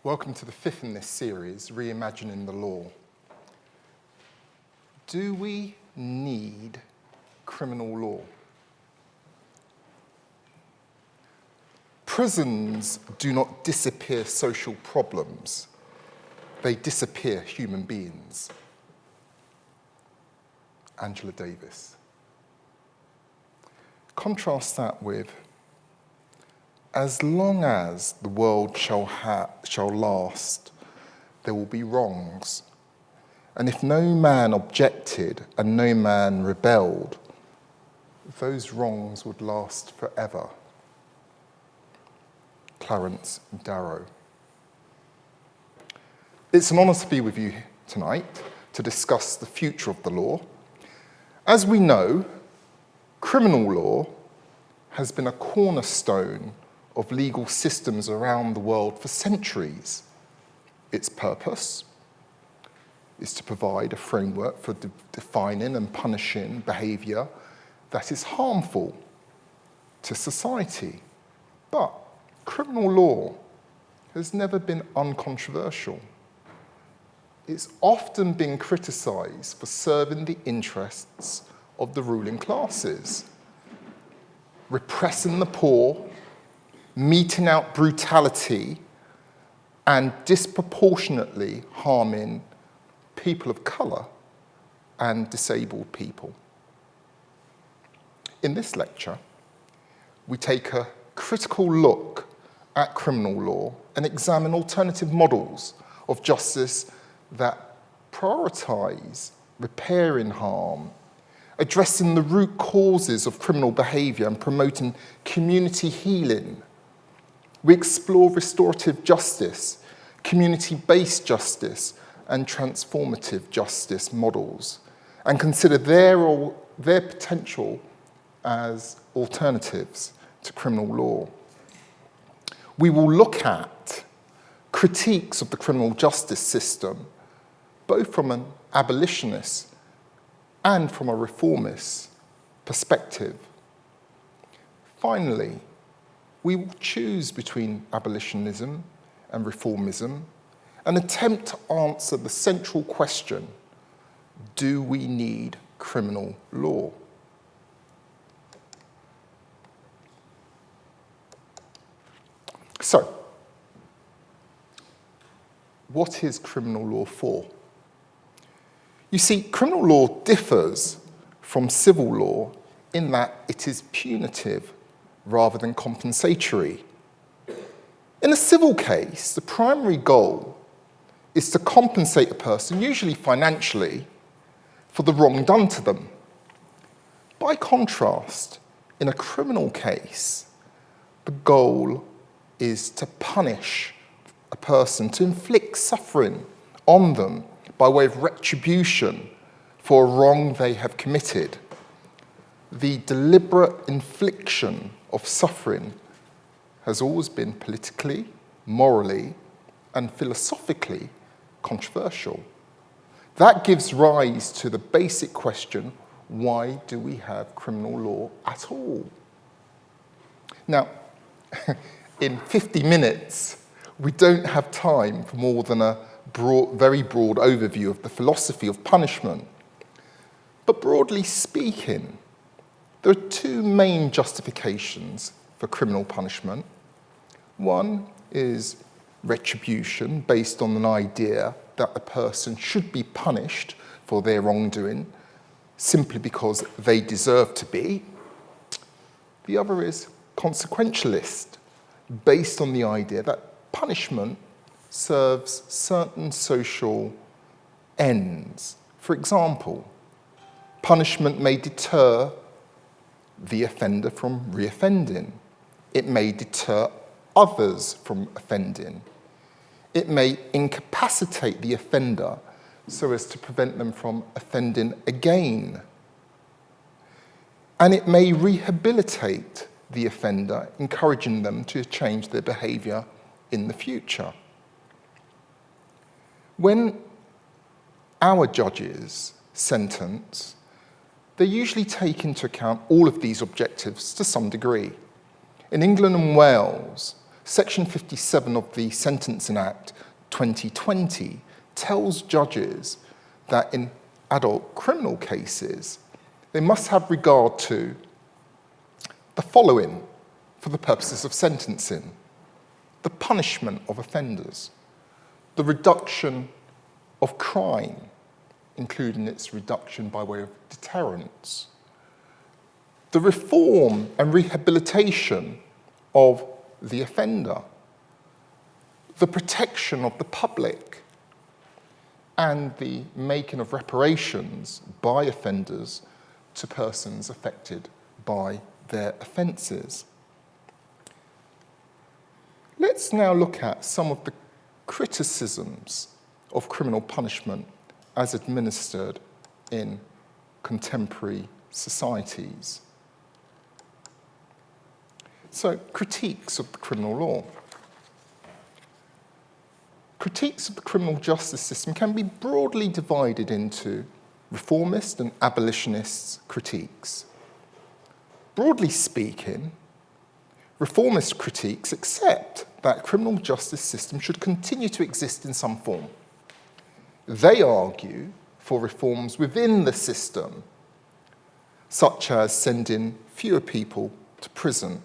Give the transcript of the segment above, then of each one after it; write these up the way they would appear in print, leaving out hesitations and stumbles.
Welcome to the fifth in this series, Reimagining the Law. Do we need criminal law? Prisons do not disappear social problems, they disappear human beings. Angela Davis. Contrast that with, as long as the world shall last, there will be wrongs. And if no man objected and no man rebelled, those wrongs would last forever. Clarence Darrow. It's an honour to be with you tonight to discuss the future of the law. As we know, criminal law has been a cornerstone of legal systems around the world for centuries. Its purpose is to provide a framework for defining and punishing behaviour that is harmful to society. But criminal law has never been uncontroversial. It's often been criticised for serving the interests of the ruling classes, repressing the poor, meting out brutality, and disproportionately harming people of colour and disabled people. In this lecture, we take a critical look at criminal law and examine alternative models of justice that prioritise repairing harm, addressing the root causes of criminal behaviour and promoting community healing. We explore restorative justice, community-based justice, and transformative justice models, and consider their potential as alternatives to criminal law. We will look at critiques of the criminal justice system, both from an abolitionist and from a reformist perspective. Finally, we will choose between abolitionism and reformism and attempt to answer the central question, do we need criminal law? So, what is criminal law for? You see, criminal law differs from civil law in that it is punitive rather than compensatory. In a civil case, the primary goal is to compensate a person, usually financially, for the wrong done to them. By contrast, in a criminal case, the goal is to punish a person, to inflict suffering on them by way of retribution for a wrong they have committed. The deliberate infliction of suffering has always been politically, morally, and philosophically controversial. That gives rise to the basic question, why do we have criminal law at all? Now, in 50 minutes, we don't have time for more than a very broad overview of the philosophy of punishment. But broadly speaking, there are two main justifications for criminal punishment. One is retribution, based on an idea that a person should be punished for their wrongdoing simply because they deserve to be. The other is consequentialist, based on the idea that punishment serves certain social ends. For example, punishment may deter the offender from reoffending. It may deter others from offending. It may incapacitate the offender so as to prevent them from offending again. And it may rehabilitate the offender, encouraging them to change their behaviour in the future. When our judges sentence, they usually take into account all of these objectives to some degree. In England and Wales, Section 57 of the Sentencing Act 2020 tells judges that in adult criminal cases, they must have regard to the following for the purposes of sentencing: the punishment of offenders, the reduction of crime, including its reduction by way of deterrence, the reform and rehabilitation of the offender, the protection of the public, and the making of reparations by offenders to persons affected by their offences. Let's now look at some of the criticisms of criminal punishment as administered in contemporary societies. So, critiques of the criminal law. Critiques of the criminal justice system can be broadly divided into reformist and abolitionist critiques. Broadly speaking, reformist critiques accept that the criminal justice system should continue to exist in some form. They argue for reforms within the system, such as sending fewer people to prison,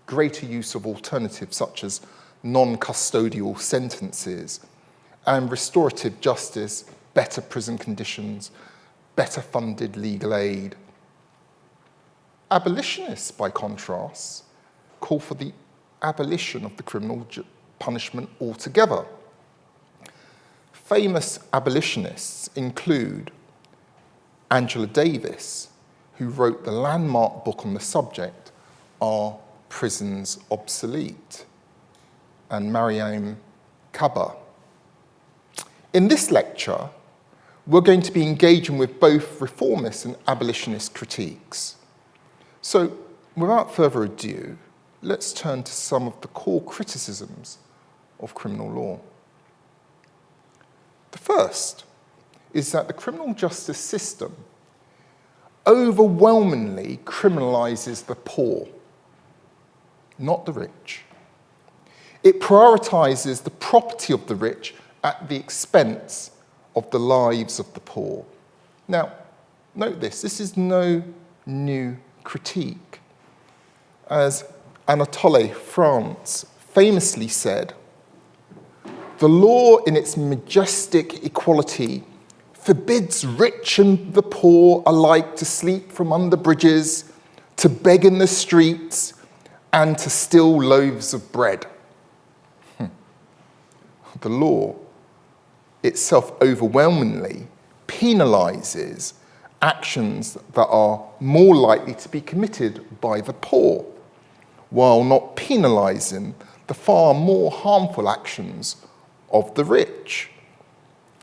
greater use of alternatives such as non-custodial sentences, and restorative justice, better prison conditions, better funded legal aid. Abolitionists, by contrast, call for the abolition of the criminal punishment altogether. Famous abolitionists include Angela Davis, who wrote the landmark book on the subject, Are Prisons Obsolete?, and Mariam Kaba. In this lecture, we're going to be engaging with both reformist and abolitionist critiques. So, without further ado, let's turn to some of the core criticisms of criminal law. The first is that the criminal justice system overwhelmingly criminalises the poor, not the rich. It prioritises the property of the rich at the expense of the lives of the poor. Now, note this is no new critique. As Anatole France famously said, "The law in its majestic equality forbids rich and the poor alike to sleep from under bridges, to beg in the streets, and to steal loaves of bread." The law itself overwhelmingly penalises actions that are more likely to be committed by the poor, while not penalising the far more harmful actions of the rich.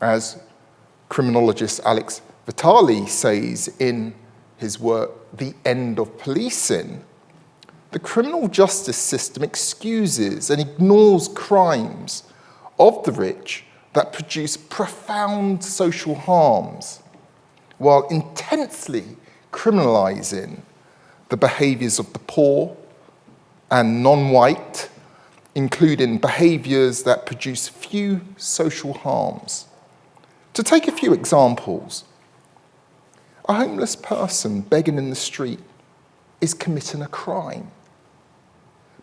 As criminologist Alex Vitali says in his work, The End of Policing, the criminal justice system excuses and ignores crimes of the rich that produce profound social harms, while intensely criminalising the behaviours of the poor and non-white, including behaviours that produce few social harms. To take a few examples, a homeless person begging in the street is committing a crime,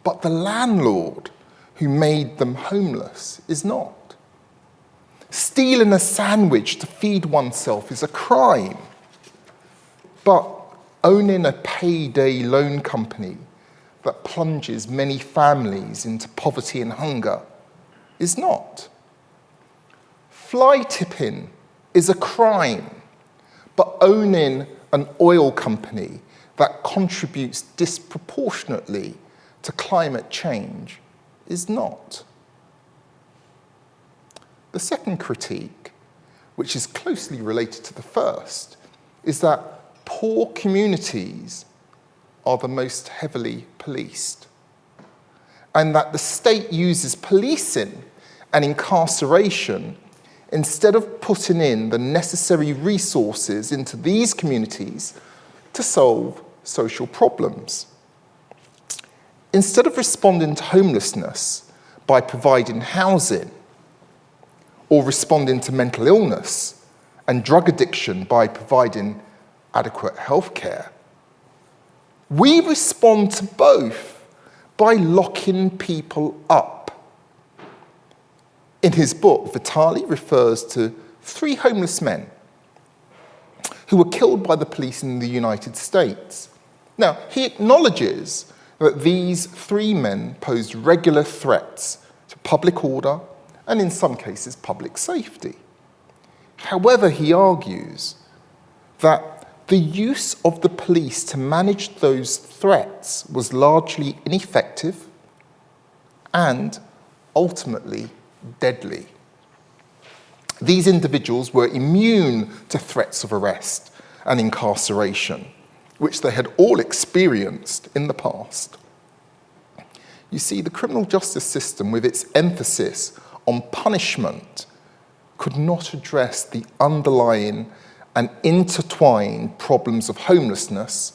but the landlord who made them homeless is not. Stealing a sandwich to feed oneself is a crime, but owning a payday loan company that plunges many families into poverty and hunger is not. Fly tipping is a crime, but owning an oil company that contributes disproportionately to climate change is not. The second critique, which is closely related to the first, is that poor communities are the most heavily policed, and that the state uses policing and incarceration instead of putting in the necessary resources into these communities to solve social problems. Instead of responding to homelessness, by providing housing, or responding to mental illness and drug addiction by providing adequate health care. We respond to both by locking people up. In his book, Vitali refers to 3 homeless men who were killed by the police in the United States. Now, he acknowledges that these 3 men posed regular threats to public order and, in some cases, public safety. However, he argues that the use of the police to manage those threats was largely ineffective and ultimately deadly. These individuals were immune to threats of arrest and incarceration, which they had all experienced in the past. You see, the criminal justice system, with its emphasis on punishment, could not address the underlying and intertwined problems of homelessness,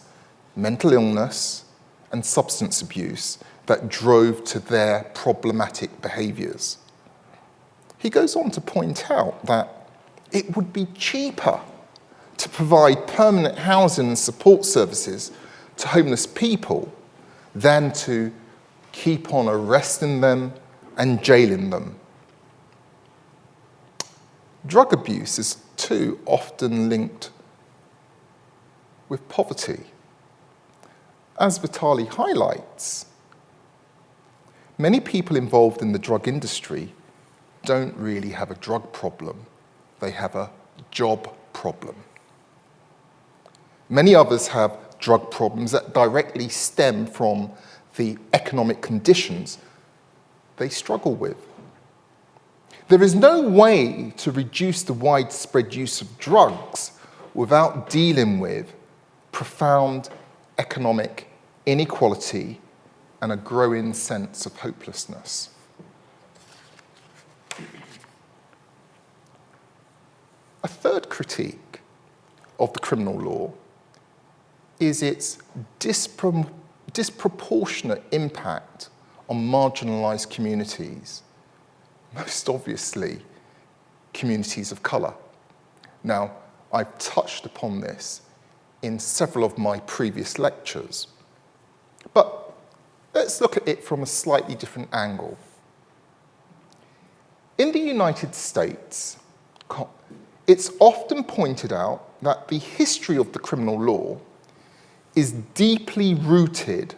mental illness, and substance abuse that drove to their problematic behaviours. He goes on to point out that it would be cheaper to provide permanent housing and support services to homeless people than to keep on arresting them and jailing them. Drug abuse is too often linked with poverty. As Vitali highlights, many people involved in the drug industry don't really have a drug problem, they have a job problem. Many others have drug problems that directly stem from the economic conditions they struggle with. There is no way to reduce the widespread use of drugs without dealing with profound economic inequality and a growing sense of hopelessness. A third critique of the criminal law is its disproportionate impact on marginalised communities, most obviously communities of colour. Now, I've touched upon this in several of my previous lectures, but let's look at it from a slightly different angle. In the United States, it's often pointed out that the history of the criminal law is deeply rooted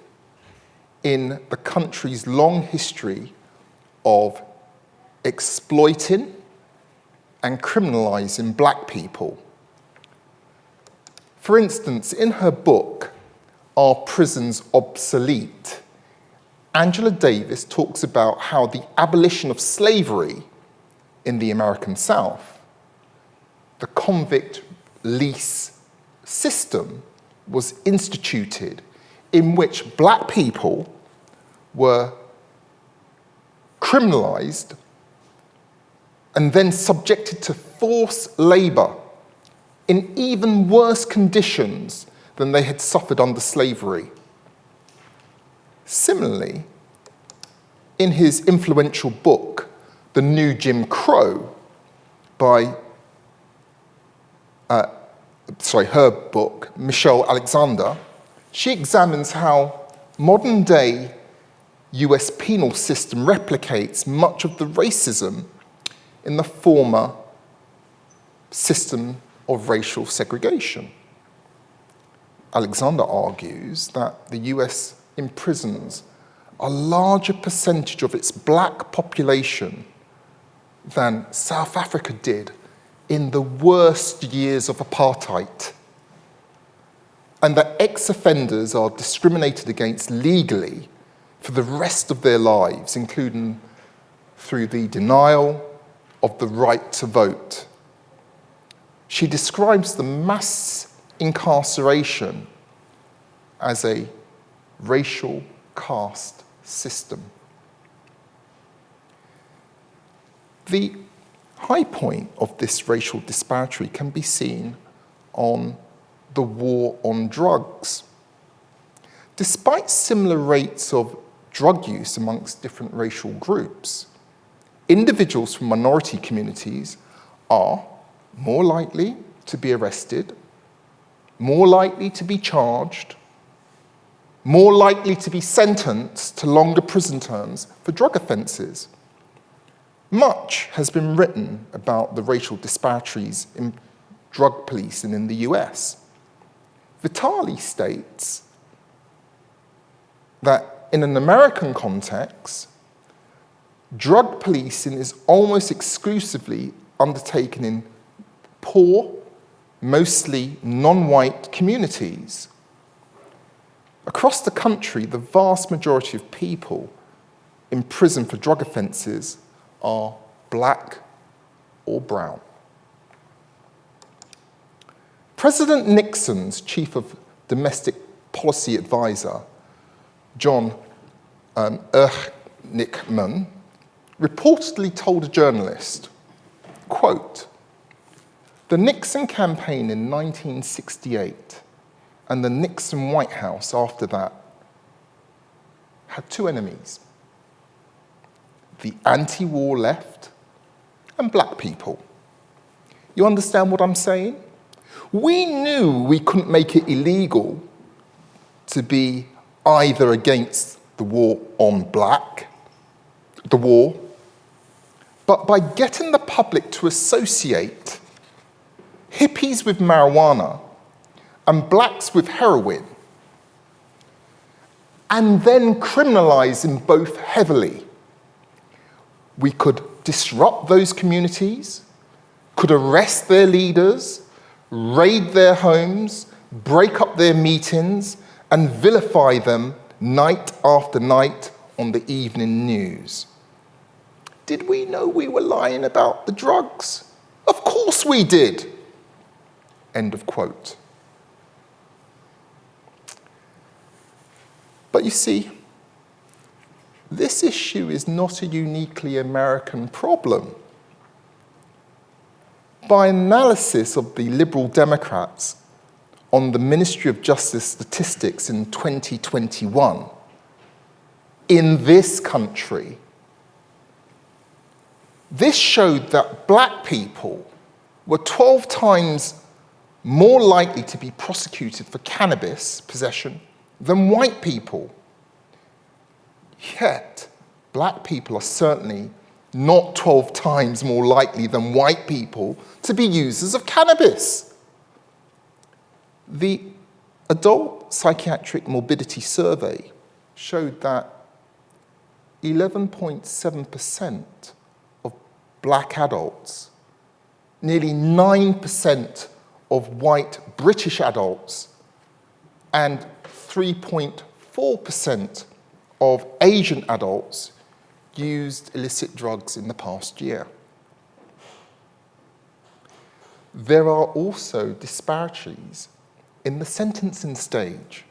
in the country's long history of exploiting and criminalising black people. For instance, in her book, Are Prisons Obsolete?, Angela Davis talks about how the abolition of slavery in the American South, the convict lease system, was instituted in which black people were criminalised and then subjected to forced labour in even worse conditions than they had suffered under slavery. Similarly, in his influential book, The New Jim Crow, her book, Michelle Alexander, she examines how modern-day US penal system replicates much of the racism in the former system of racial segregation. Alexander argues that the US imprisons a larger percentage of its black population than South Africa did in the worst years of apartheid, and that ex-offenders are discriminated against legally for the rest of their lives, including through the denial of the right to vote. She describes the mass incarceration as a racial caste system. The high point of this racial disparity can be seen on the war on drugs. Despite similar rates of drug use amongst different racial groups. Individuals from minority communities are more likely to be arrested, more likely to be charged, more likely to be sentenced to longer prison terms for drug offences. Much has been written about the racial disparities in drug policing in the US. Vitale states that in an American context, drug policing is almost exclusively undertaken in poor, mostly non-white communities. Across the country, the vast majority of people in prison for drug offences are black or brown. President Nixon's chief of domestic policy advisor, John Ehrlichman, reportedly told a journalist, quote, "The Nixon campaign in 1968 and the Nixon White House after that had two enemies, the anti-war left and black people. You understand what I'm saying? We knew we couldn't make it illegal to be either against the war on the war, but by getting the public to associate hippies with marijuana and blacks with heroin, and then criminalising both heavily, we could disrupt those communities, could arrest their leaders, raid their homes, break up their meetings, and vilify them night after night on the evening news. Did we know we were lying about the drugs? Of course we did." End of quote. But you see, this issue is not a uniquely American problem. By analysis of the Liberal Democrats on the Ministry of Justice statistics in 2021, in this country, this showed that black people were 12 times more likely to be prosecuted for cannabis possession than white people. Yet, black people are certainly not 12 times more likely than white people to be users of cannabis. The Adult Psychiatric Morbidity Survey showed that 11.7% of black adults, nearly 9% of white British adults, and 3.4% of Asian adults used illicit drugs in the past year. There are also disparities in the sentencing stage.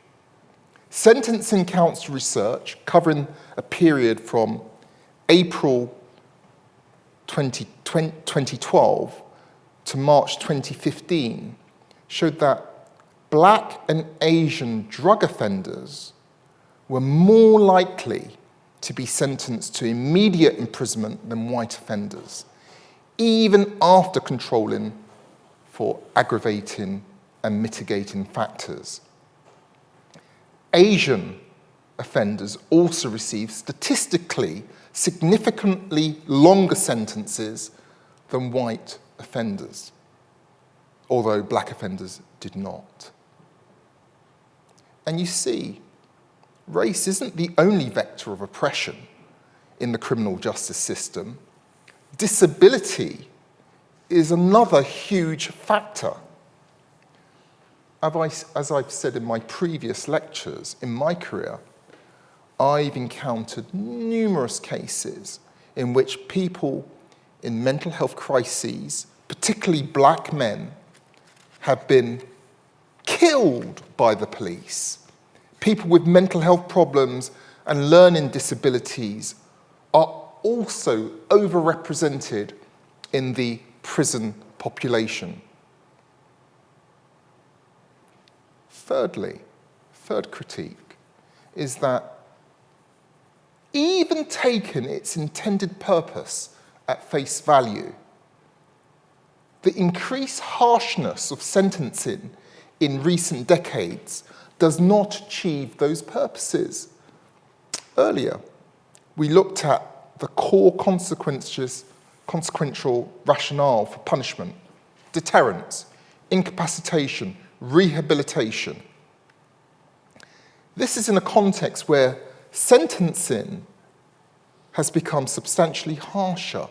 Sentencing Council research covering a period from April 2012 to March 2015 showed that black and Asian drug offenders were more likely to be sentenced to immediate imprisonment than white offenders, even after controlling for aggravating and mitigating factors. Asian offenders also received statistically significantly longer sentences than white offenders, although black offenders did not. And you see, race isn't the only vector of oppression in the criminal justice system. Disability is another huge factor. As I've said in my previous lectures, in my career, I've encountered numerous cases in which people in mental health crises, particularly black men, have been killed by the police. People with mental health problems and learning disabilities are also overrepresented in the prison population. Thirdly, third critique is that even taken its intended purpose at face value, the increased harshness of sentencing in recent decades does not achieve those purposes. Earlier, we looked at the core consequential rationale for punishment: deterrence, incapacitation, rehabilitation. This is in a context where sentencing has become substantially harsher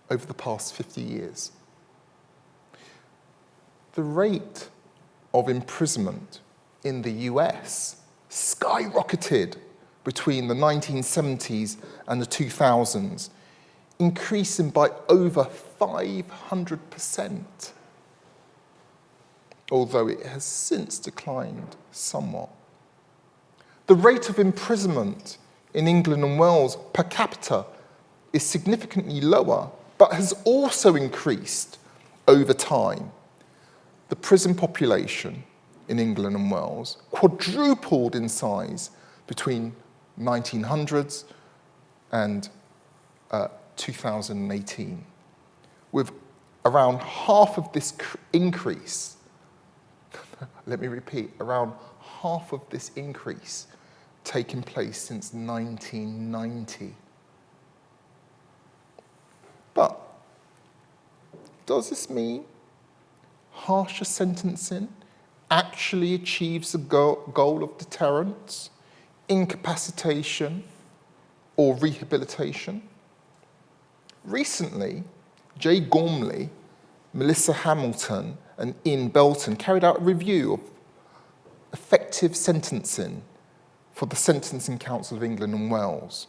over the past 50 years. The rate of imprisonment in the US skyrocketed between the 1970s and the 2000s, increasing by over 500%, although it has since declined somewhat. The rate of imprisonment in England and Wales per capita is significantly lower, but has also increased over time. The prison population in England and Wales quadrupled in size between 1900s and 2018, with around half of this increase, let me repeat, around half of this increase taking place since 1990. But does this mean harsher sentencing actually achieves the goal of deterrence, incapacitation, or rehabilitation? Recently, Jay Gormley, Melissa Hamilton, and Ian Belton carried out a review of effective sentencing for the Sentencing Council of England and Wales.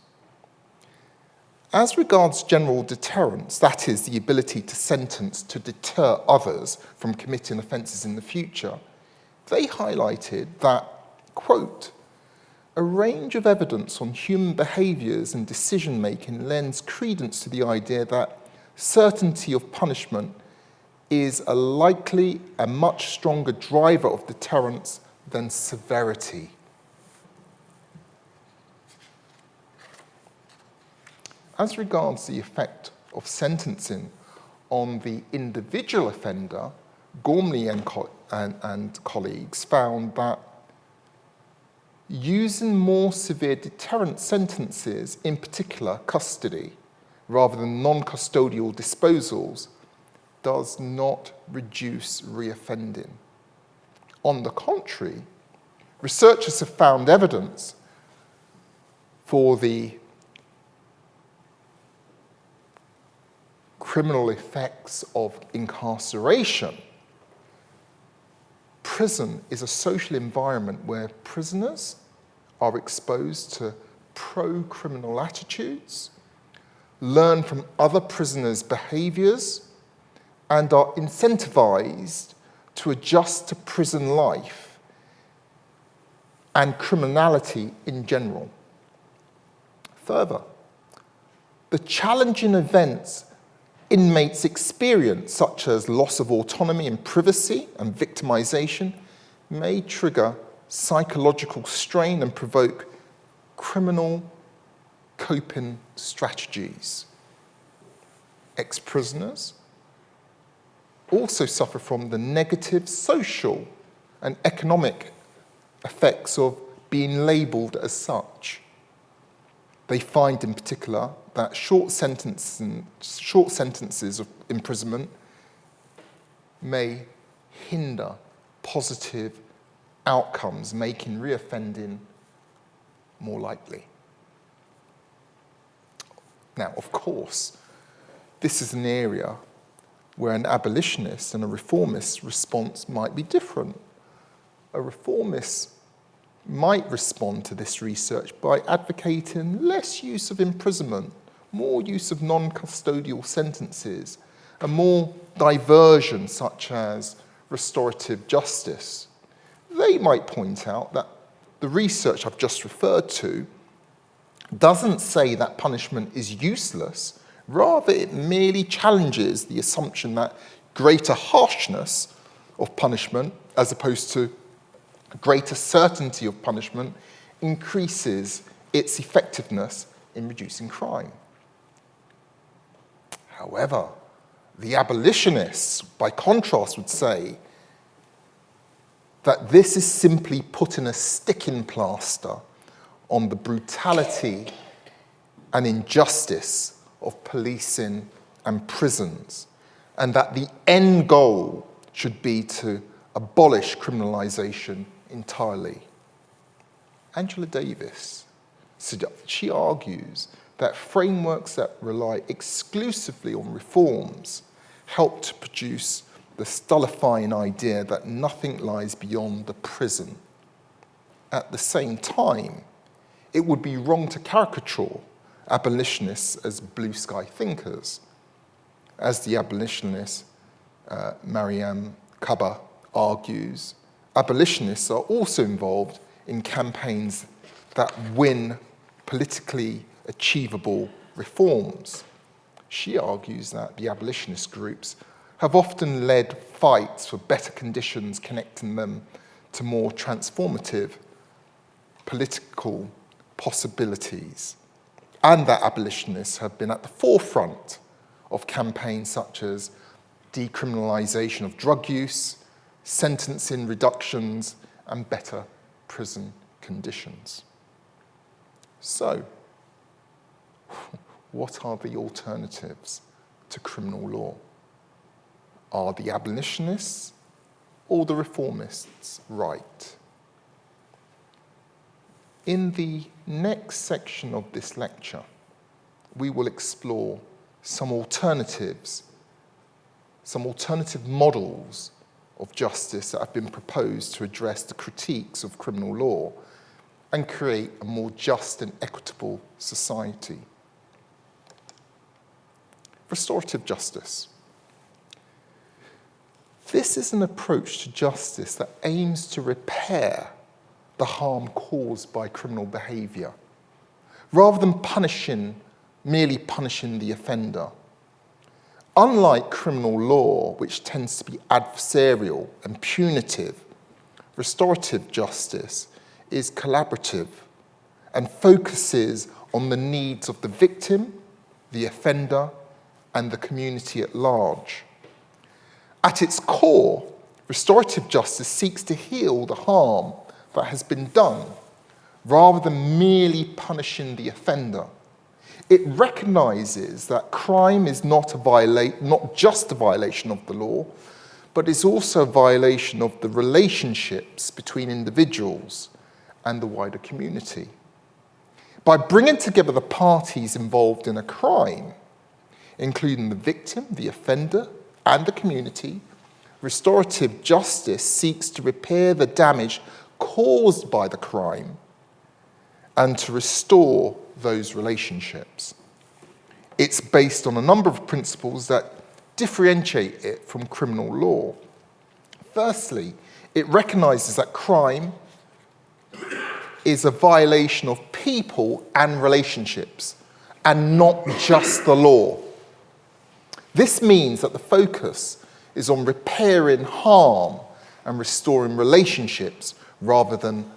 As regards general deterrence, that is, the ability to sentence to deter others from committing offences in the future, they highlighted that, quote, a range of evidence on human behaviours and decision-making lends credence to the idea that certainty of punishment is a likely and much stronger driver of deterrence than severity. As regards the effect of sentencing on the individual offender, Gormley and colleagues found that using more severe deterrent sentences, in particular custody, rather than non-custodial disposals, does not reduce reoffending. On the contrary, researchers have found evidence for the criminal effects of incarceration. Prison is a social environment where prisoners are exposed to pro-criminal attitudes, learn from other prisoners' behaviours, and are incentivized to adjust to prison life and criminality in general. Further, the challenging events inmates experience, such as loss of autonomy and privacy and victimization, may trigger psychological strain and provoke criminal coping strategies. Ex-prisoners also suffer from the negative social and economic effects of being labelled as such. They find in particular that short sentences of imprisonment may hinder positive outcomes, making reoffending more likely. Now, of course, this is an area where an abolitionist and a reformist response might be different. A reformist might respond to this research by advocating less use of imprisonment, more use of non-custodial sentences, and more diversion such as restorative justice. They might point out that the research I've just referred to doesn't say that punishment is useless, rather it merely challenges the assumption that greater harshness of punishment, as opposed to greater certainty of punishment, increases its effectiveness in reducing crime. However, the abolitionists, by contrast, would say that this is simply putting a sticking plaster on the brutality and injustice of policing and prisons, and that the end goal should be to abolish criminalisation entirely. Angela Davis, she argues that frameworks that rely exclusively on reforms help to produce the stultifying idea that nothing lies beyond the prison. At the same time, it would be wrong to caricature abolitionists as blue sky thinkers. As the abolitionist Mariam Kaba argues, abolitionists are also involved in campaigns that win politically achievable reforms. She argues that the abolitionist groups have often led fights for better conditions, connecting them to more transformative political possibilities, and that abolitionists have been at the forefront of campaigns such as decriminalisation of drug use, sentencing reductions, and better prison conditions. So, what are the alternatives to criminal law? Are the abolitionists or the reformists right? In the next section of this lecture, we will explore some alternatives, some alternative models of justice that have been proposed to address the critiques of criminal law and create a more just and equitable society. Restorative justice. This is an approach to justice that aims to repair the harm caused by criminal behaviour, rather than merely punishing the offender. Unlike criminal law, which tends to be adversarial and punitive, restorative justice is collaborative and focuses on the needs of the victim, the offender, and the community at large. At its core, restorative justice seeks to heal the harm that has been done, rather than merely punishing the offender. It recognises that crime is not just a violation of the law, but is also a violation of the relationships between individuals and the wider community. By bringing together the parties involved in a crime, including the victim, the offender, and the community, restorative justice seeks to repair the damage caused by the crime and to restore those relationships. It's based on a number of principles that differentiate it from criminal law. Firstly, it recognises that crime is a violation of people and relationships, and not just the law. This means that the focus is on repairing harm and restoring relationships rather than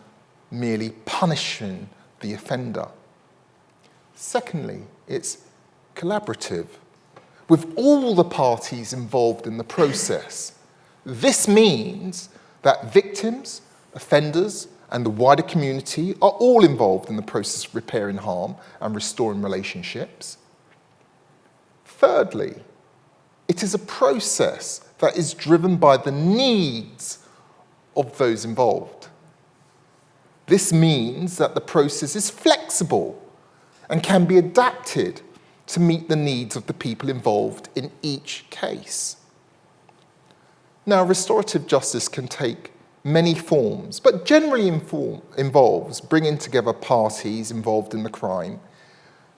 merely punishing the offender. Secondly, it's collaborative, with all the parties involved in the process. This means that victims, offenders, and the wider community are all involved in the process of repairing harm and restoring relationships. Thirdly, it is a process that is driven by the needs of those involved. This means that the process is flexible and can be adapted to meet the needs of the people involved in each case. Now, restorative justice can take many forms, but generally involves bringing together parties involved in the crime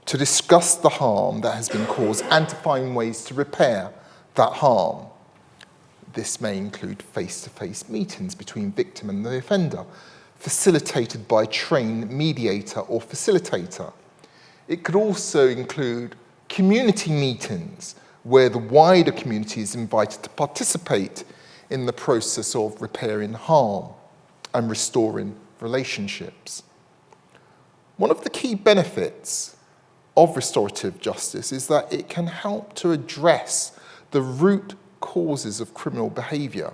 to discuss the harm that has been caused and to find ways to repair that harm. This may include face-to-face meetings between victim and the offender, facilitated by a trained mediator or facilitator. It could also include community meetings where the wider community is invited to participate in the process of repairing harm and restoring relationships. One of the key benefits of restorative justice is that it can help to address the root causes of criminal behaviour,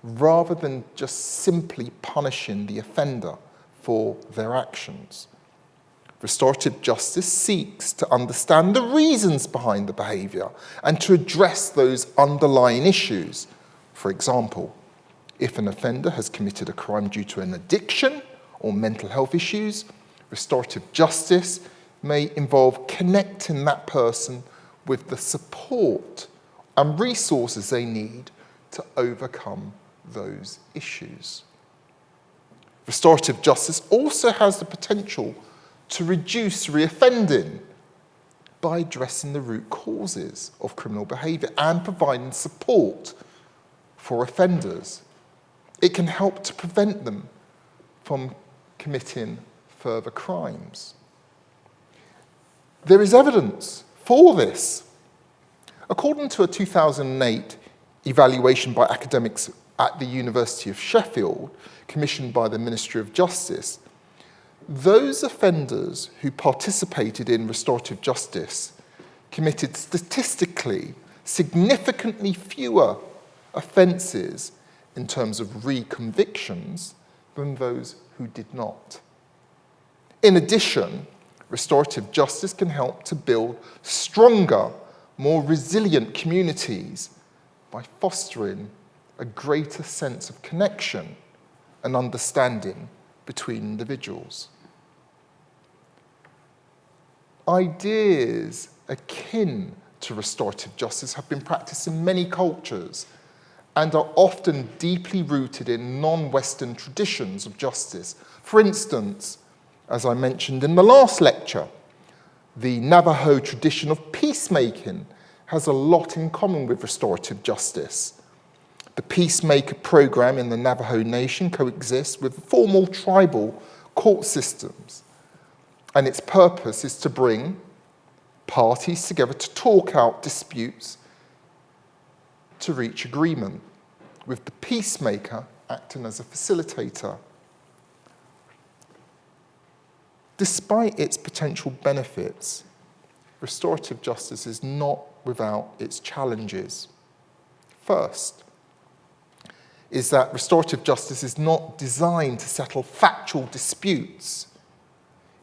rather than just simply punishing the offender for their actions. Restorative justice seeks to understand the reasons behind the behaviour and to address those underlying issues. For example, if an offender has committed a crime due to an addiction or mental health issues, restorative justice may involve connecting that person with the support and resources they need to overcome those issues. Restorative justice also has the potential to reduce reoffending by addressing the root causes of criminal behaviour and providing support for offenders. It can help to prevent them from committing further crimes. There is evidence for this. According to a 2008 evaluation by academics at the University of Sheffield, commissioned by the Ministry of Justice, those offenders who participated in restorative justice committed statistically significantly fewer offences in terms of re-convictions than those who did not. In addition, restorative justice can help to build stronger, more resilient communities by fostering a greater sense of connection and understanding between individuals. Ideas akin to restorative justice have been practiced in many cultures and are often deeply rooted in non-Western traditions of justice. For instance, as I mentioned in the last lecture, the Navajo tradition of peacemaking has a lot in common with restorative justice. The peacemaker program in the Navajo Nation coexists with formal tribal court systems, and its purpose is to bring parties together to talk out disputes to reach agreement, with the peacemaker acting as a facilitator. Despite its potential benefits, restorative justice is not without its challenges. First, is that restorative justice is not designed to settle factual disputes.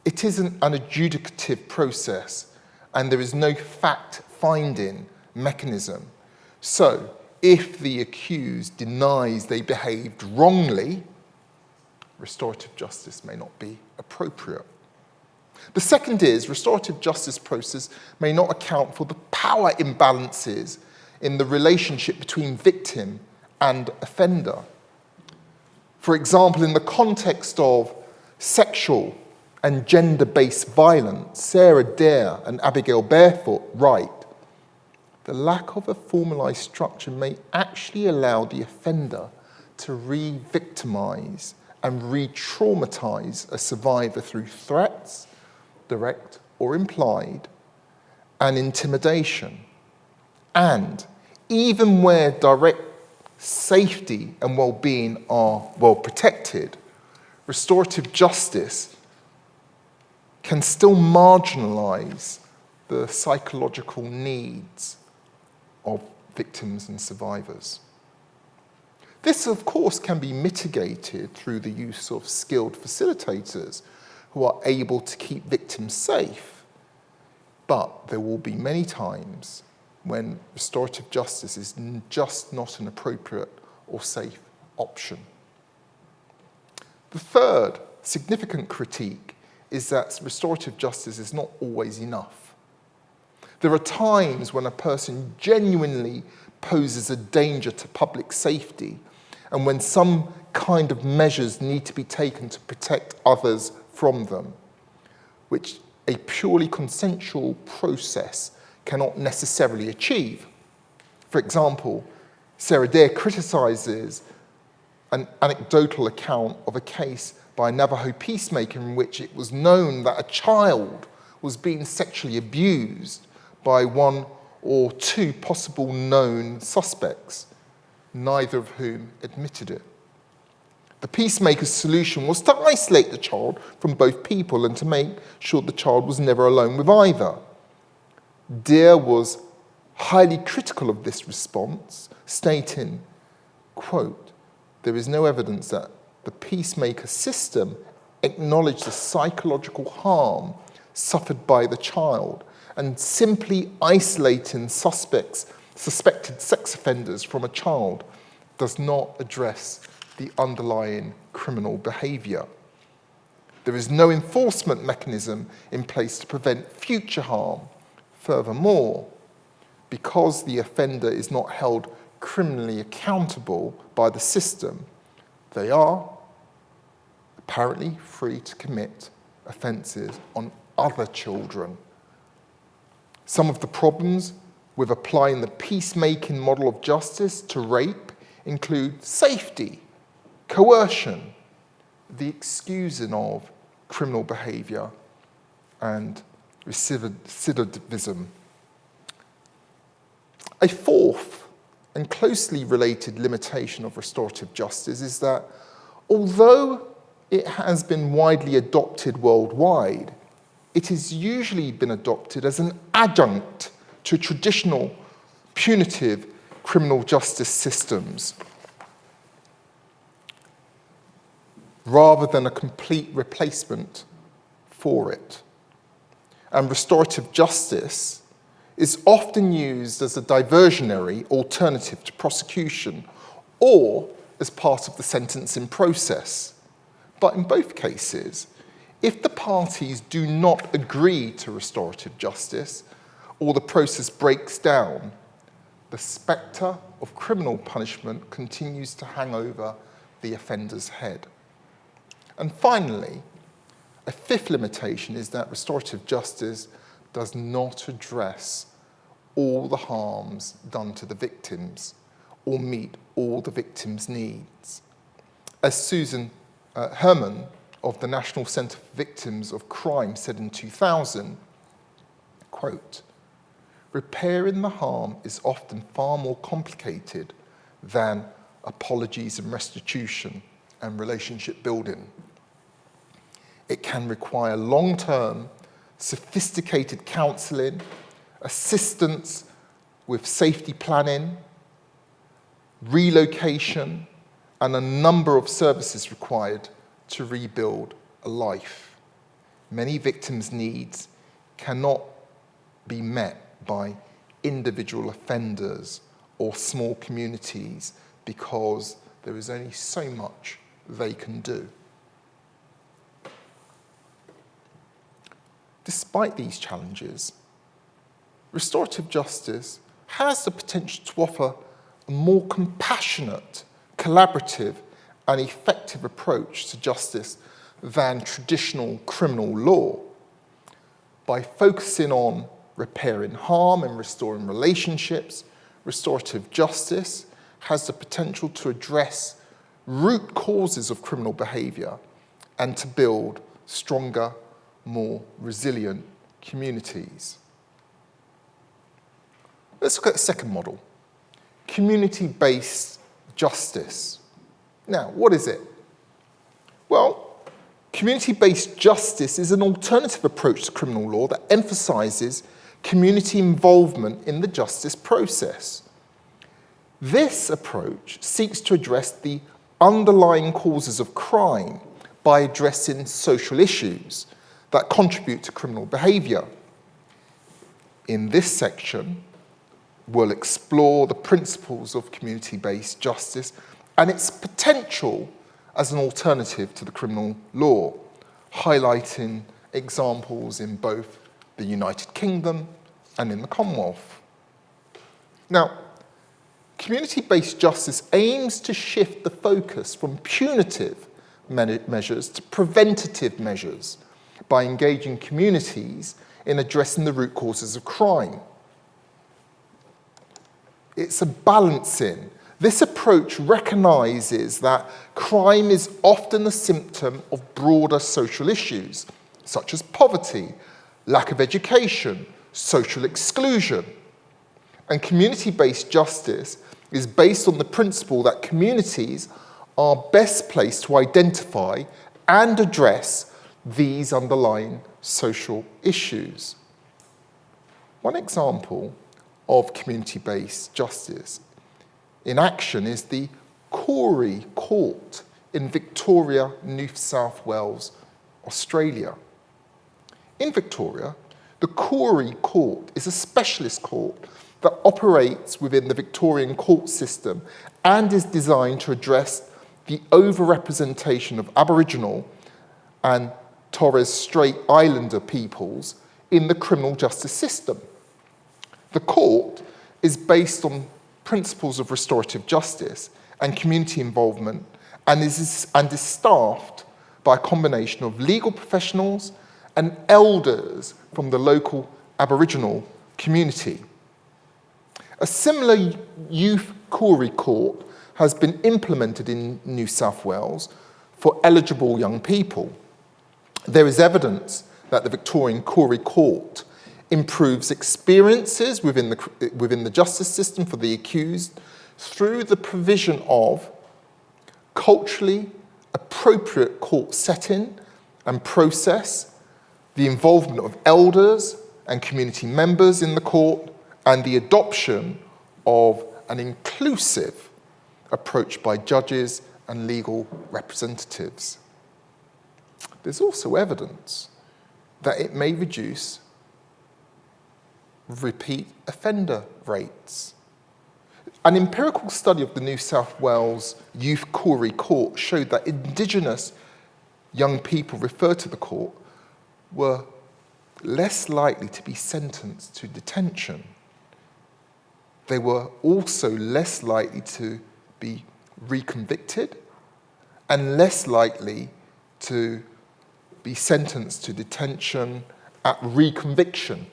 It isn't an adjudicative process, and there is no fact-finding mechanism. So, if the accused denies they behaved wrongly, restorative justice may not be appropriate. The second is, restorative justice process may not account for the power imbalances in the relationship between victim and offender. For example, in the context of sexual and gender-based violence, Sarah Dare and Abigail Barefoot write, the lack of a formalised structure may actually allow the offender to re-victimise and re-traumatise a survivor through threats, direct or implied, and intimidation. And even where direct safety and well-being are well protected, restorative justice can still marginalise the psychological needs of victims and survivors. This, of course, can be mitigated through the use of skilled facilitators who are able to keep victims safe, but there will be many times when restorative justice is just not an appropriate or safe option. The third significant critique is that restorative justice is not always enough. There are times when a person genuinely poses a danger to public safety and when some kind of measures need to be taken to protect others from them, which a purely consensual process cannot necessarily achieve. For example, Sarah Dare criticises an anecdotal account of a case by a Navajo peacemaker in which it was known that a child was being sexually abused by one or two possible known suspects, neither of whom admitted it. The peacemaker's solution was to isolate the child from both people and to make sure the child was never alone with either. Deere was highly critical of this response, stating, quote, "There is no evidence that the peacemaker system acknowledged the psychological harm suffered by the child, and simply isolating suspected sex offenders from a child does not address the underlying criminal behaviour. There is no enforcement mechanism in place to prevent future harm. Furthermore, because the offender is not held criminally accountable by the system, they are apparently free to commit offences on other children." Some of the problems with applying the peacemaking model of justice to rape include safety, coercion, the excusing of criminal behaviour, and recidivism. A fourth and closely related limitation of restorative justice is that although it has been widely adopted worldwide, it has usually been adopted as an adjunct to traditional punitive criminal justice systems, rather than a complete replacement for it. And restorative justice is often used as a diversionary alternative to prosecution or as part of the sentencing process. But in both cases, if the parties do not agree to restorative justice or the process breaks down, the spectre of criminal punishment continues to hang over the offender's head. And finally, a fifth limitation is that restorative justice does not address all the harms done to the victims or meet all the victims' needs. As Susan Herman of the National Centre for Victims of Crime said in 2000, quote, "Repairing the harm is often far more complicated than apologies and restitution and relationship building. It can require long-term, sophisticated counselling, assistance with safety planning, relocation, and a number of services required to rebuild a life. Many victims' needs cannot be met by individual offenders or small communities because there is only so much they can do." Despite these challenges, restorative justice has the potential to offer a more compassionate, collaborative, and effective approach to justice than traditional criminal law. By focusing on repairing harm and restoring relationships, restorative justice has the potential to address root causes of criminal behaviour and to build stronger, more resilient communities. Let's look at the second model, community-based justice. Now, what is it? Well, community-based justice is an alternative approach to criminal law that emphasises community involvement in the justice process. This approach seeks to address the underlying causes of crime by addressing social issues that contribute to criminal behaviour. In this section, we'll explore the principles of community-based justice and its potential as an alternative to the criminal law, highlighting examples in both the United Kingdom and in the Commonwealth. Now, community-based justice aims to shift the focus from punitive measures to preventative measures by engaging communities in addressing the root causes of crime. It's a balancing. This approach recognises that crime is often a symptom of broader social issues, such as poverty, lack of education, social exclusion. And community-based justice is based on the principle that communities are best placed to identify and address these underlying social issues. One example of community-based justice in action is the Corey Court in Victoria, New South Wales, Australia. In Victoria, the Corey Court is a specialist court that operates within the Victorian court system and is designed to address the overrepresentation of Aboriginal and Torres Strait Islander peoples in the criminal justice system. The court is based on principles of restorative justice and community involvement and is staffed by a combination of legal professionals and elders from the local Aboriginal community. A similar youth Corey court has been implemented in New South Wales for eligible young people. There is evidence that the Victorian Corey Court improves experiences within the justice system for the accused through the provision of culturally appropriate court setting and process, the involvement of elders and community members in the court, and the adoption of an inclusive approach by judges and legal representatives. There's also evidence that it may reduce repeat offender rates. An empirical study of the New South Wales Youth Corey Court showed that Indigenous young people referred to the court were less likely to be sentenced to detention. They were also less likely to be reconvicted and less likely to be sentenced to detention at reconviction.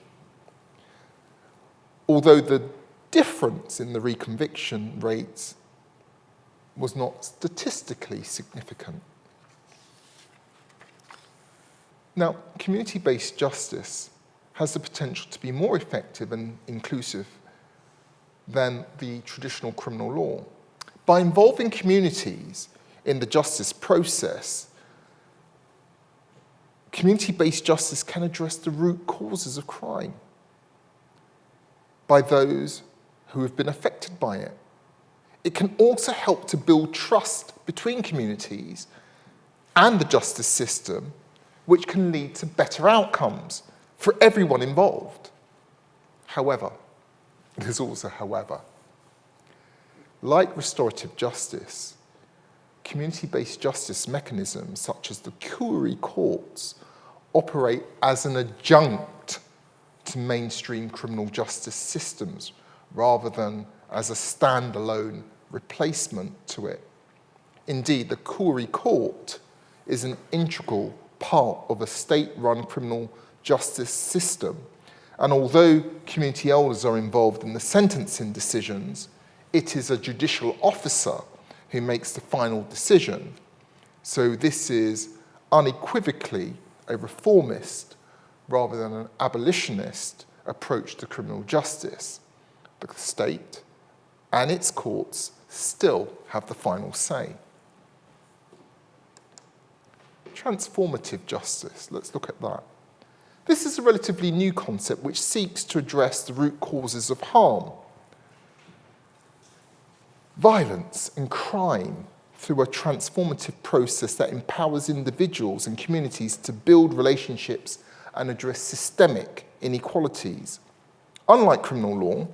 Although the difference in the reconviction rates was not statistically significant. Now, community-based justice has the potential to be more effective and inclusive than the traditional criminal law. By involving communities in the justice process, community-based justice can address the root causes of crime by those who have been affected by it. It can also help to build trust between communities and the justice system, which can lead to better outcomes for everyone involved. However, there's also however. Like restorative justice, community-based justice mechanisms such as the Corey courts operate as an adjunct to mainstream criminal justice systems rather than as a standalone replacement to it. Indeed, the Corey court is an integral part of a state-run criminal justice system. And although community elders are involved in the sentencing decisions, it is a judicial officer who makes the final decision. So this is unequivocally a reformist rather than an abolitionist approach to criminal justice. The state and its courts still have the final say. Transformative justice, let's look at that. This is a relatively new concept which seeks to address the root causes of harm, violence and crime through a transformative process that empowers individuals and communities to build relationships and address systemic inequalities. Unlike criminal law,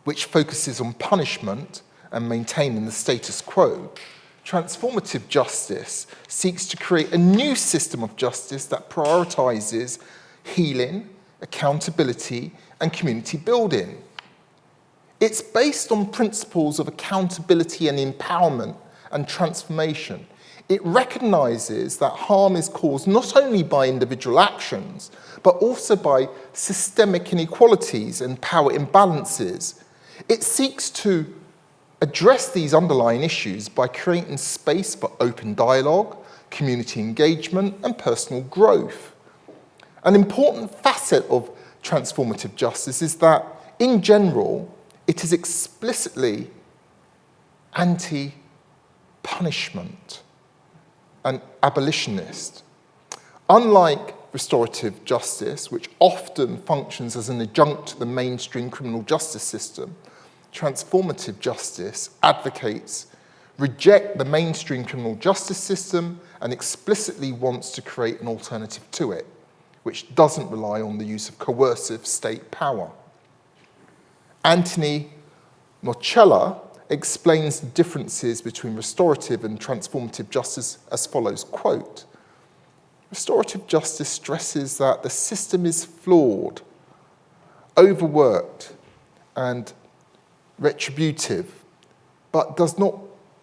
which focuses on punishment and maintaining the status quo, transformative justice seeks to create a new system of justice that prioritizes healing, accountability, and community building. It's based on principles of accountability and empowerment and transformation. It recognizes that harm is caused not only by individual actions, but also by systemic inequalities and power imbalances. It seeks to address these underlying issues by creating space for open dialogue, community engagement, and personal growth. An important facet of transformative justice is that, in general, it is explicitly anti-violence punishment, an abolitionist. Unlike restorative justice, which often functions as an adjunct to the mainstream criminal justice system, transformative justice advocates reject the mainstream criminal justice system and explicitly wants to create an alternative to it, which doesn't rely on the use of coercive state power. Anthony Nocella explains the differences between restorative and transformative justice as follows, quote, "Restorative justice stresses that the system is flawed, overworked, and retributive, but does not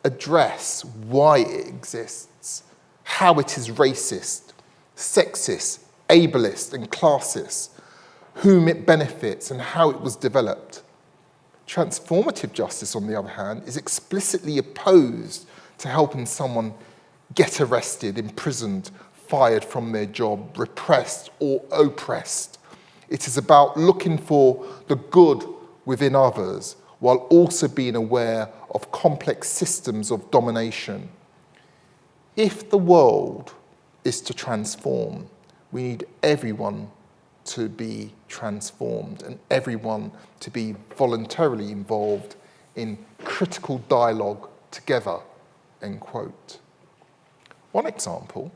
address why it exists, how it is racist, sexist, ableist, and classist, whom it benefits, and how it was developed. Transformative justice, on the other hand, is explicitly opposed to helping someone get arrested, imprisoned, fired from their job, repressed, or oppressed. It is about looking for the good within others, while also being aware of complex systems of domination. If the world is to transform, we need everyone to be transformed and everyone to be voluntarily involved in critical dialogue together," end quote. One example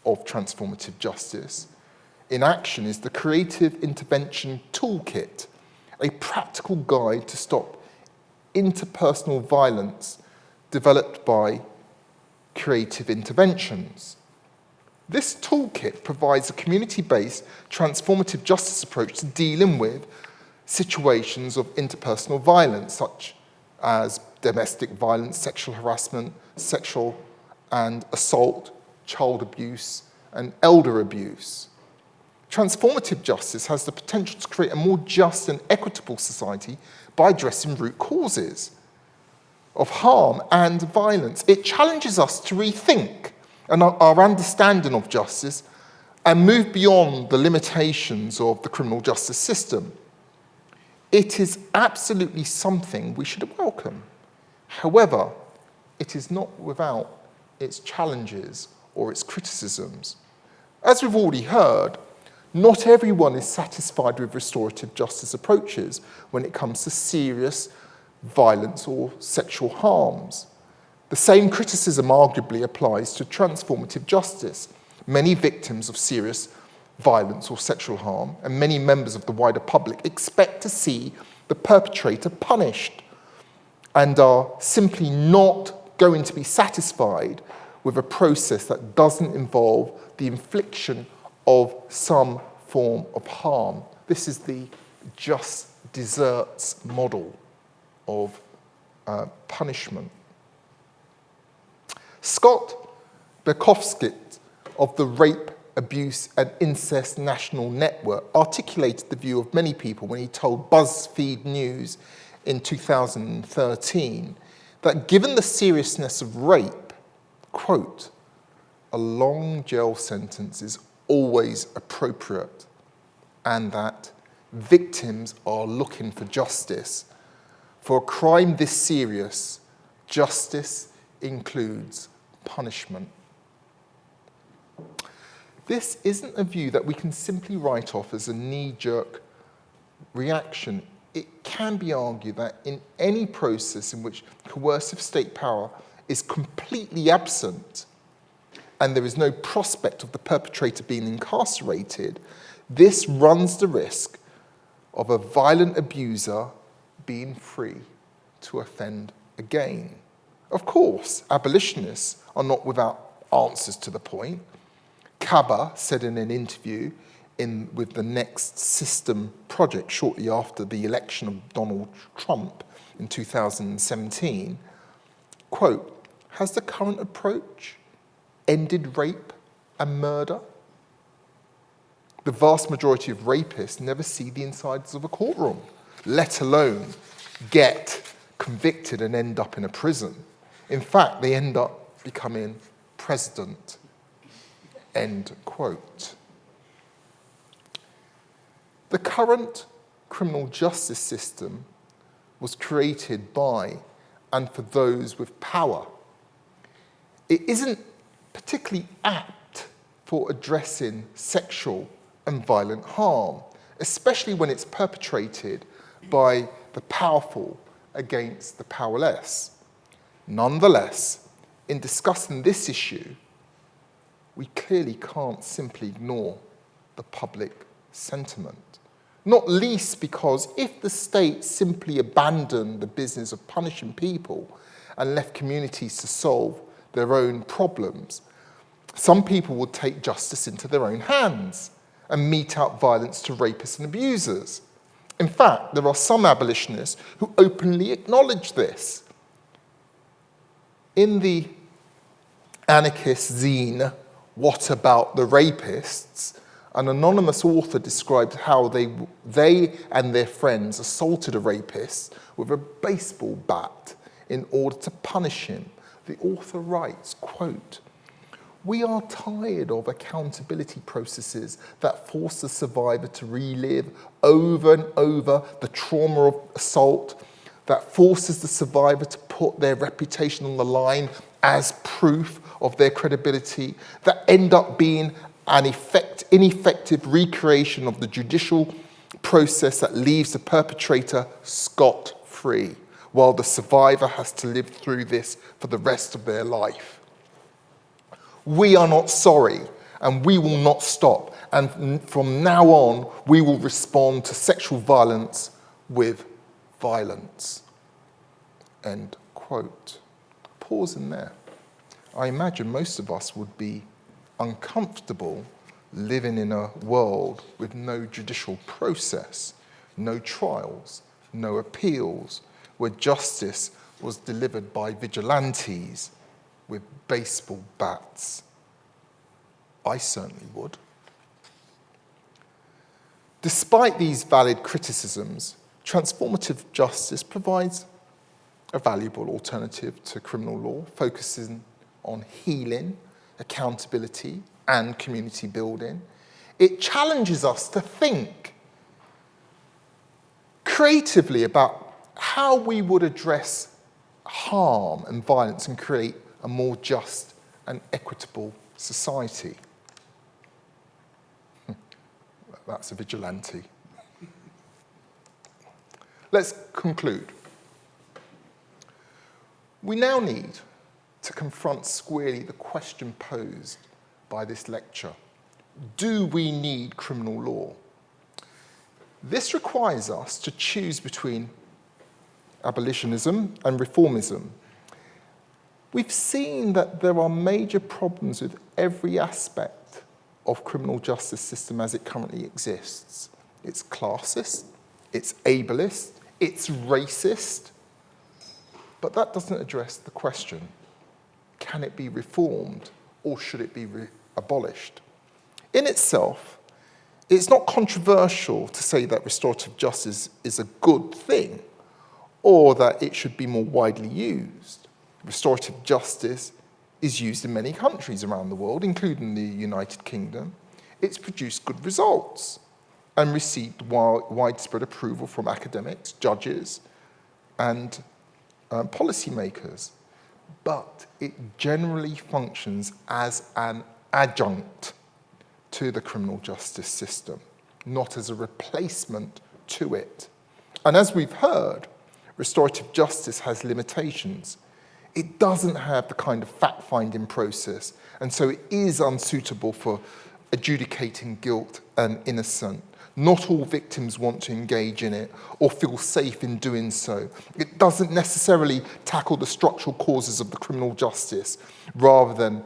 of transformative justice in action is the Creative Intervention Toolkit, a practical guide to stop interpersonal violence developed by Creative Interventions. This toolkit provides a community-based transformative justice approach to dealing with situations of interpersonal violence, such as domestic violence, sexual harassment, sexual and assault, child abuse, and elder abuse. Transformative justice has the potential to create a more just and equitable society by addressing root causes of harm and violence. It challenges us to rethink our understanding of justice and move beyond the limitations of the criminal justice system. It is absolutely something we should welcome. However, it is not without its challenges or its criticisms. As we've already heard, not everyone is satisfied with restorative justice approaches when it comes to serious violence or sexual harms. The same criticism arguably applies to transformative justice. Many victims of serious violence or sexual harm and many members of the wider public expect to see the perpetrator punished and are simply not going to be satisfied with a process that doesn't involve the infliction of some form of harm. This is the just deserts model of punishment. Scott Berkowitz of the Rape, Abuse and Incest National Network articulated the view of many people when he told BuzzFeed News in 2013 that given the seriousness of rape, quote, "a long jail sentence is always appropriate," and that victims are looking for justice. For a crime this serious, justice includes punishment. This isn't a view that we can simply write off as a knee-jerk reaction. It can be argued that in any process in which coercive state power is completely absent and there is no prospect of the perpetrator being incarcerated, this runs the risk of a violent abuser being free to offend again. Of course, abolitionists are not without answers to the point. Kaba said in an interview with the Next System project shortly after the election of Donald Trump in 2017, quote, "Has the current approach ended rape and murder? The vast majority of rapists never see the insides of a courtroom, let alone get convicted and end up in a prison. In fact, they end up becoming president," end quote. The current criminal justice system was created by and for those with power. it isn't particularly apt for addressing sexual and violent harm, especially when it's perpetrated by the powerful against the powerless. Nonetheless, in discussing this issue, we clearly can't simply ignore the public sentiment. Not least because if the state simply abandoned the business of punishing people and left communities to solve their own problems, some people would take justice into their own hands and mete out violence to rapists and abusers. In fact, there are some abolitionists who openly acknowledge this. In the anarchist zine, What About the Rapists?, an anonymous author described how they and their friends assaulted a rapist with a baseball bat in order to punish him. The author writes, quote, "We are tired of accountability processes that force the survivor to relive over and over the trauma of assault, that forces the survivor to put their reputation on the line as proof of their credibility, that end up being an ineffective recreation of the judicial process that leaves the perpetrator scot-free, while the survivor has to live through this for the rest of their life. We are not sorry, and we will not stop. And from now on, we will respond to sexual violence with violence." End quote. Pause in there. I imagine most of us would be uncomfortable living in a world with no judicial process, no trials, no appeals, where justice was delivered by vigilantes with baseball bats. I certainly would. Despite these valid criticisms, transformative justice provides a valuable alternative to criminal law, focusing on healing, accountability, and community building. It challenges us to think creatively about how we would address harm and violence and create a more just and equitable society. That's a vigilante. Let's conclude. We now need to confront squarely the question posed by this lecture. Do we need criminal law? This requires us to choose between abolitionism and reformism. We've seen that there are major problems with every aspect of criminal justice system as it currently exists. It's classist, it's ableist, it's racist, but that doesn't address the question, can it be reformed or should it be abolished? In itself, it's not controversial to say that restorative justice is a good thing or that it should be more widely used. Restorative justice is used in many countries around the world, including the United Kingdom. It's produced good results and received widespread approval from academics, judges, and policymakers. But it generally functions as an adjunct to the criminal justice system, not as a replacement to it. And as we've heard, restorative justice has limitations. It doesn't have the kind of fact-finding process, and so it is unsuitable for adjudicating guilt and innocence. Not all victims want to engage in it or feel safe in doing so. It doesn't necessarily tackle the structural causes of the criminal justice, rather than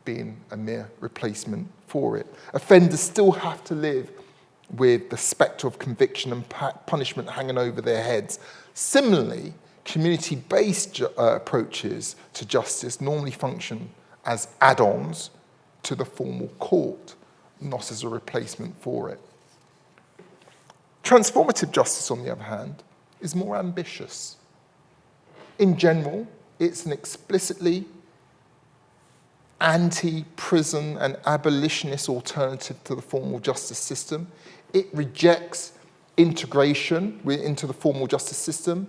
being a mere replacement for it. Offenders still have to live with the spectre of conviction and punishment hanging over their heads. Similarly, community-based approaches to justice normally function as add-ons to the formal court, not as a replacement for it. Transformative justice, on the other hand, is more ambitious. In general, it's an explicitly anti-prison and abolitionist alternative to the formal justice system. It rejects integration into the formal justice system.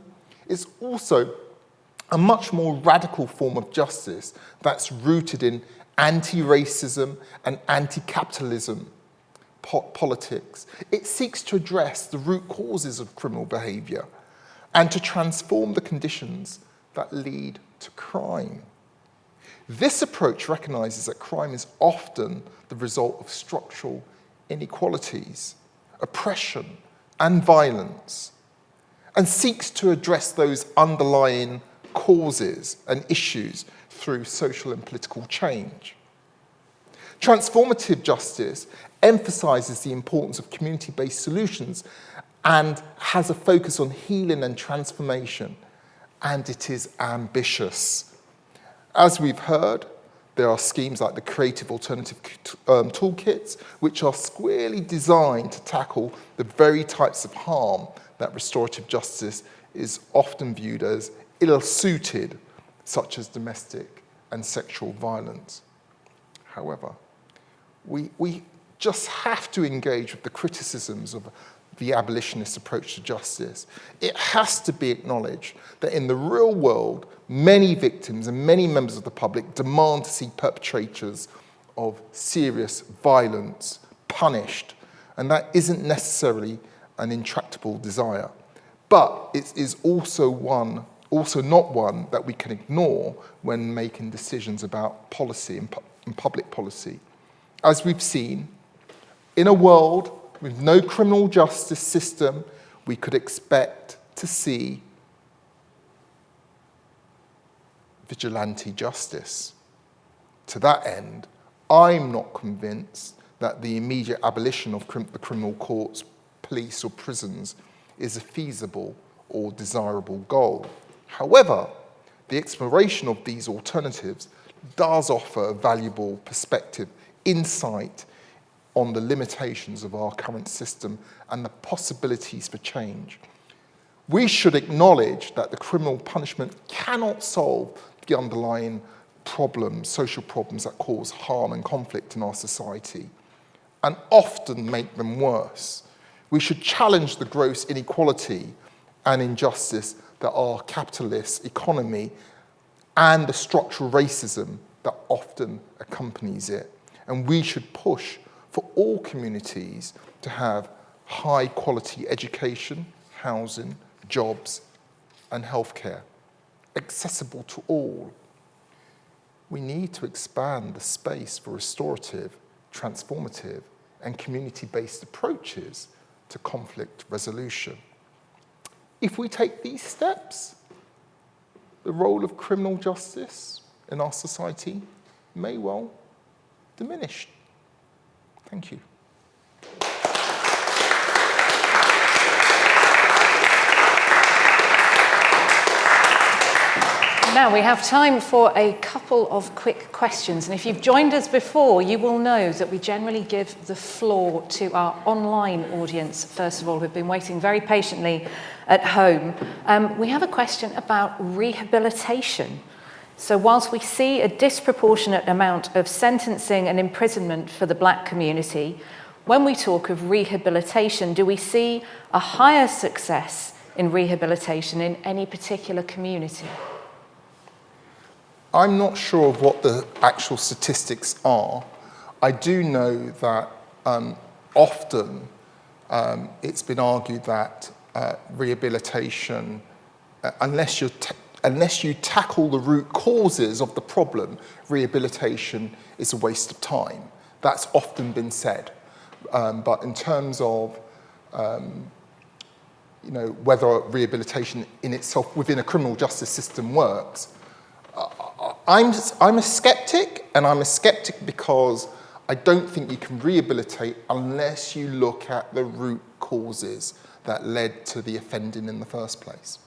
It's also a much more radical form of justice that's rooted in anti-racism and anti-capitalism politics. It seeks to address the root causes of criminal behaviour and to transform the conditions that lead to crime. This approach recognises that crime is often the result of structural inequalities, oppression, and violence, and seeks to address those underlying causes and issues through social and political change. Transformative justice emphasises the importance of community-based solutions and has a focus on healing and transformation, and it is ambitious. As we've heard, there are schemes like the Creative Alternative Toolkits, which are squarely designed to tackle the very types of harm that restorative justice is often viewed as ill-suited, such as domestic and sexual violence. However, we just have to engage with the criticisms of the abolitionist approach to justice. It has to be acknowledged that in the real world, many victims and many members of the public demand to see perpetrators of serious violence punished, and that isn't necessarily an intractable desire. But it is also not one that we can ignore when making decisions about policy and public policy. As we've seen, in a world with no criminal justice system, we could expect to see vigilante justice. To that end, I'm not convinced that the immediate abolition of the criminal courts, police, or prisons is a feasible or desirable goal. However, the exploration of these alternatives does offer a valuable perspective, insight on the limitations of our current system and the possibilities for change. We should acknowledge that the criminal punishment cannot solve the underlying problems, social problems that cause harm and conflict in our society, and often make them worse. We should challenge the gross inequality and injustice that our capitalist economy and the structural racism that often accompanies it. And we should push for all communities to have high quality education, housing, jobs, and healthcare, accessible to all. We need to expand the space for restorative, transformative, and community-based approaches to conflict resolution. If we take these steps, the role of criminal justice in our society may well diminish. Thank you. Now we have time for a couple of quick questions. And if you've joined us before, you will know that we generally give the floor to our online audience, first of all, who've been waiting very patiently at home. We have a question about rehabilitation. So whilst we see a disproportionate amount of sentencing and imprisonment for the black community, when we talk of rehabilitation, do we see a higher success in rehabilitation in any particular community? I'm not sure of what the actual statistics are. I do know that often it's been argued that rehabilitation, unless you tackle the root causes of the problem, rehabilitation is a waste of time. That's often been said. But in terms of whether rehabilitation in itself within a criminal justice system works, I'm a skeptic, and I'm a skeptic because I don't think you can rehabilitate unless you look at the root causes that led to the offending in the first place.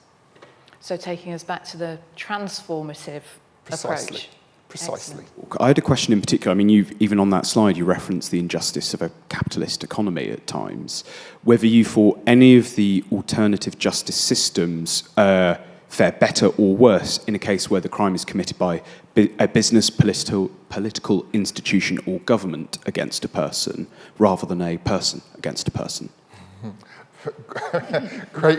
So taking us back to the transformative approach. Precisely. I had a question in particular. I mean, even on that slide, you referenced the injustice of a capitalist economy at times. Whether you thought any of the alternative justice systems fare better or worse in a case where the crime is committed by a business, political institution or government against a person, rather than a person against a person. Great.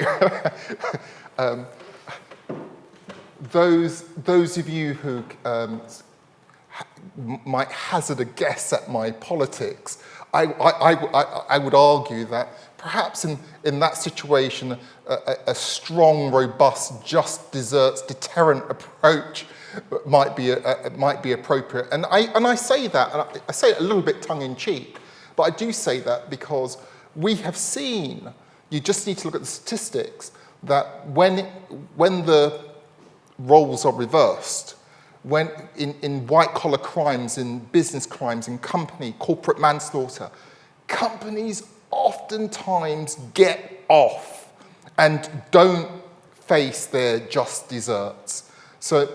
those of you who might hazard a guess at my politics, I would argue that perhaps in that situation, a strong, robust, just deserts, deterrent approach might be appropriate. And I say that, and I say it a little bit tongue-in-cheek, but I do say that because we have seen, you just need to look at the statistics, that when the roles are reversed, when in white-collar crimes, in business crimes, in corporate manslaughter, companies oftentimes get off and don't face their just deserts. So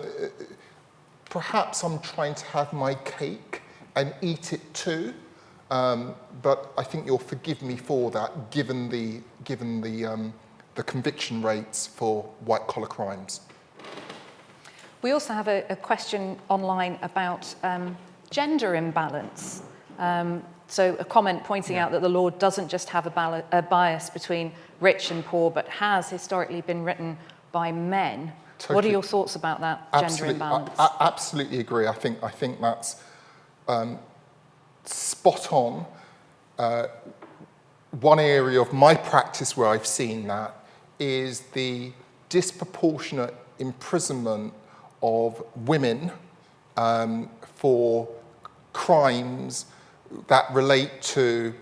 perhaps I'm trying to have my cake and eat it too, but I think you'll forgive me for that, given the conviction rates for white-collar crimes. We also have a question online about gender imbalance. So a comment pointing out that the law doesn't just have a bias between rich and poor, but has historically been written by men. Totally. What are your thoughts about that gender imbalance? I absolutely agree. I think that's spot on. One area of my practice where I've seen that is the disproportionate imprisonment of women for crimes that relate to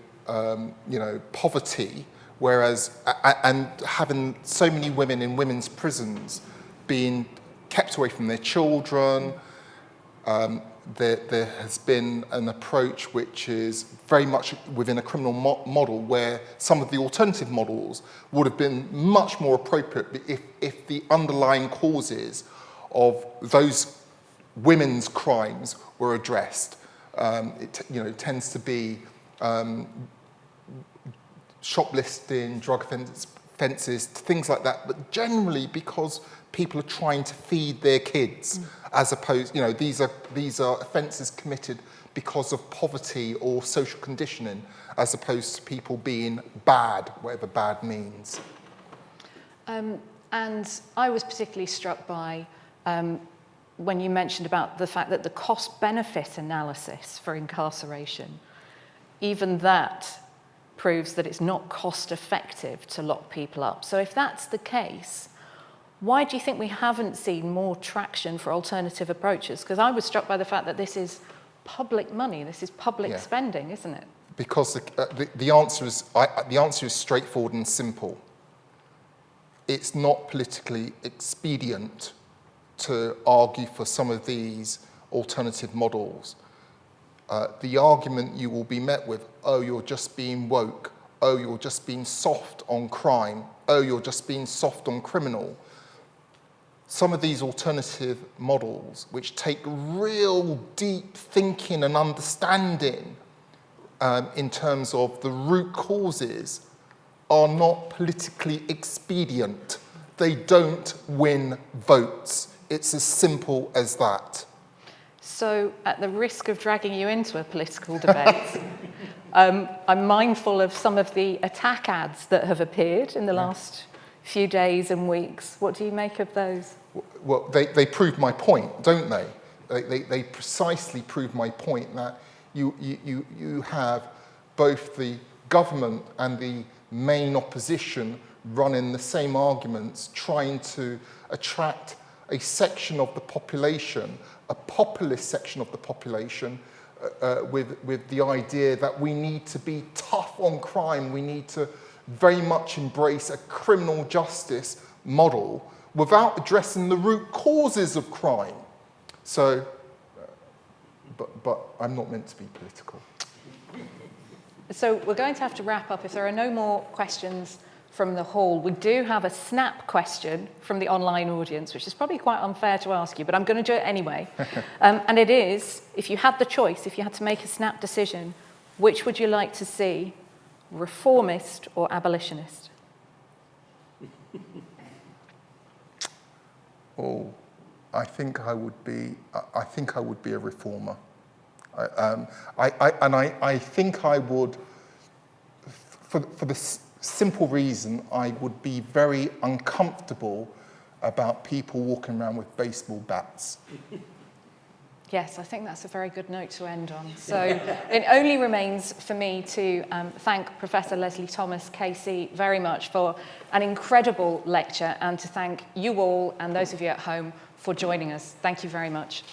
poverty, whereas and having so many women in women's prisons being kept away from their children. There has been an approach which is very much within a criminal model, where some of the alternative models would have been much more appropriate if the underlying causes of those women's crimes were addressed. It tends to be shoplifting, drug offences, things like that, but generally because people are trying to feed their kids, as opposed, these are offences committed because of poverty or social conditioning, as opposed to people being bad, whatever bad means. And I was particularly struck by when you mentioned about the fact that the cost-benefit analysis for incarceration, even that proves that it's not cost-effective to lock people up. So if that's the case, why do you think we haven't seen more traction for alternative approaches? Because I was struck by the fact that this is public money, this is public spending, isn't it? Because the answer is straightforward and simple. It's not politically expedient to argue for some of these alternative models. The argument you will be met with, oh, you're just being woke, oh, you're just being soft on crime, oh, you're just being soft on criminal. Some of these alternative models, which take real deep thinking and understanding in terms of the root causes, are not politically expedient. They don't win votes. It's as simple as that. So, at the risk of dragging you into a political debate, I'm mindful of some of the attack ads that have appeared in the last few days and weeks. What do you make of those? Well, they prove my point, don't they? They precisely prove my point that you have both the government and the main opposition running the same arguments, trying to attract a section of the population, a populist section of the population, with the idea that we need to be tough on crime, we need to very much embrace a criminal justice model without addressing the root causes of crime. So, but I'm not meant to be political. So we're going to have to wrap up. If there are no more questions from the hall, we do have a snap question from the online audience, which is probably quite unfair to ask you, but I'm going to do it anyway. And it is, if you had the choice, if you had to make a snap decision, which would you like to see, reformist or abolitionist? Oh, I think I would be a reformer. I think I would, for the simple reason, I would be very uncomfortable about people walking around with baseball bats. Yes, I think that's a very good note to end on. So it only remains for me to thank Professor Leslie Thomas, KC, very much for an incredible lecture, and to thank you all and those of you at home for joining us. Thank you very much.